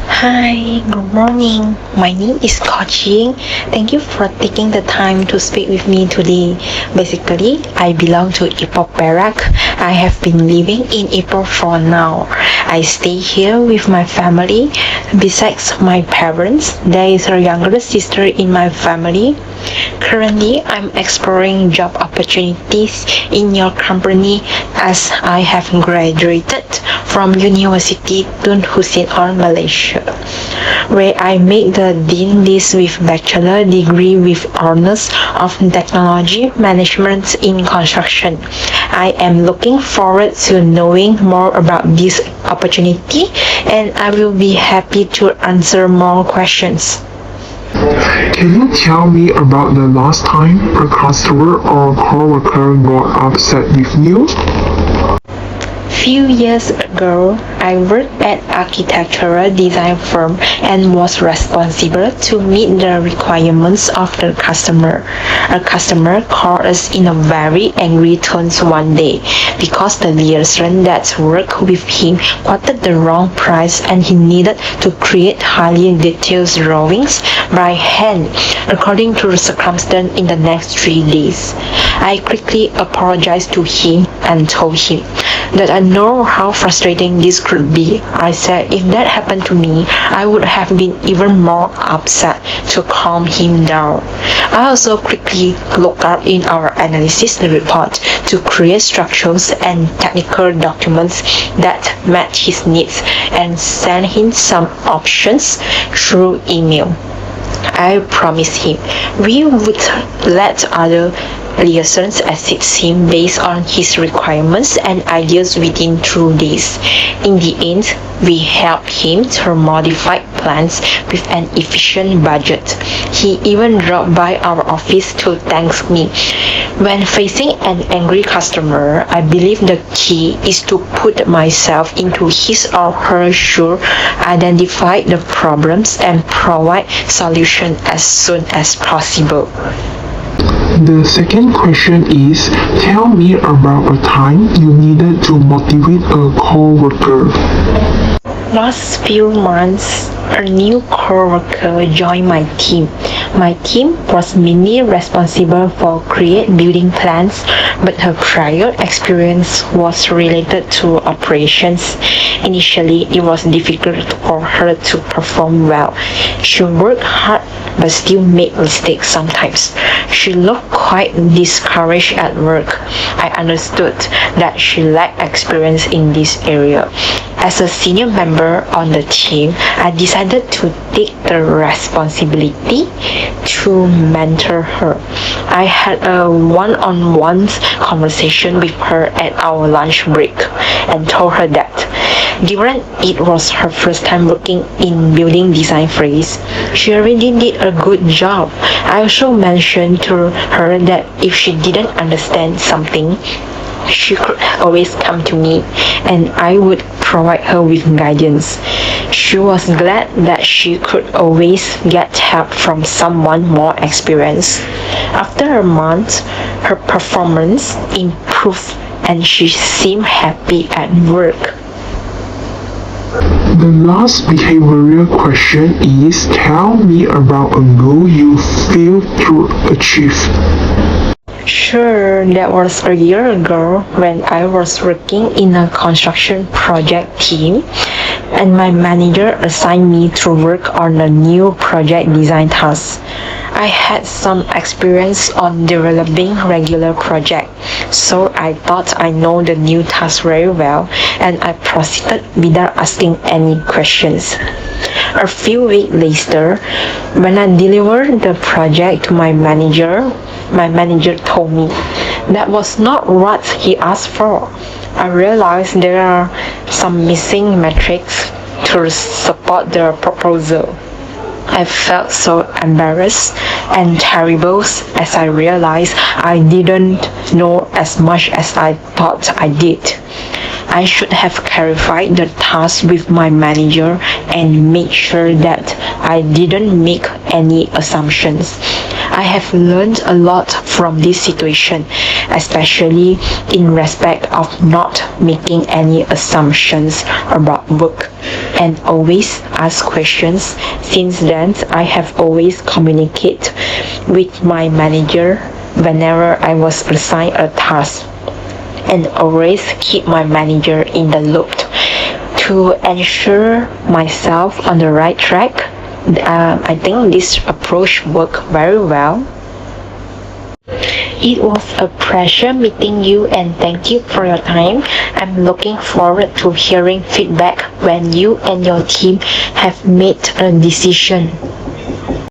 Hi, good morning. My name is Koching. Thank you for taking the time to speak with me today. Basically, I belong to Ipoh Perak. I have been living in Ipoh for now. I stay here with my family. Besides my parents, there is a younger sister in my family. Currently, I'm exploring job opportunities in your company as I have graduated from University Tun Hussein Malaysia, where I made the Dean list with bachelor degree with honors of technology management in construction. I am looking forward to knowing more about this opportunity and I will be happy to answer more questions. Can you tell me about the last time a customer or coworker got upset with you? Few years ago, I worked at architectural design firm and was responsible to meet the requirements of the customer. A customer called us in a very angry tone one day because the liaison that worked with him quoted the wrong price and he needed to create highly detailed drawings by hand according to the circumstance in the next 3 days. I quickly apologized to him and told him that I know how frustrating this could be. I said if that happened to me, I would have been even more upset to calm him down. I also quickly looked up in our analysis report to create structures and technical documents that met his needs and sent him some options through email. I promised him we would let other liaisons assist him based on his requirements and ideas within 2 days. In the end, we helped him to modify plans with an efficient budget. He even dropped by our office to thank me. When facing an angry customer, I believe the key is to put myself into his or her shoes, identify the problems, and provide solutions as soon as possible. The second question is, tell me about a time you needed to motivate a coworker. Last few months, a new coworker joined my team. My team was mainly responsible for create building plans, but her prior experience was related to operations. Initially, it was difficult for her to perform well. She worked hard but still made mistakes sometimes. She looked quite discouraged at work. I understood that she lacked experience in this area. As a senior member on the team, I decided to take the responsibility to mentor her. I had a one-on-one conversation with her at our lunch break and told her that given it was her first time working in building design phase, she already did a good job. I also mentioned to her that if she didn't understand something, she could always come to me and I would provide her with guidance. She was glad that she could always get help from someone more experienced. After a month, her performance improved and she seemed happy at work. The last behavioral question is, tell me about a goal you failed to achieve. Sure, that was a year ago when I was working in a construction project team and my manager assigned me to work on a new project design task. I had some experience on developing regular projects, so I thought I know the new task very well and I proceeded without asking any questions. A few weeks later, when I delivered the project to my manager told me that was not what he asked for. I realized there are some missing metrics to support the proposal. I felt so embarrassed and terrible as I realized I didn't know as much as I thought I did. I should have clarified the task with my manager and made sure that I didn't make any assumptions. I have learned a lot from this situation, especially in respect of not making any assumptions about work and always ask questions. Since then, I have always communicated with my manager whenever I was assigned a task and always keep my manager in the loop to ensure myself on the right track. I think this approach worked very well. It was a pleasure meeting you and thank you for your time. I'm looking forward to hearing feedback when you and your team have made a decision.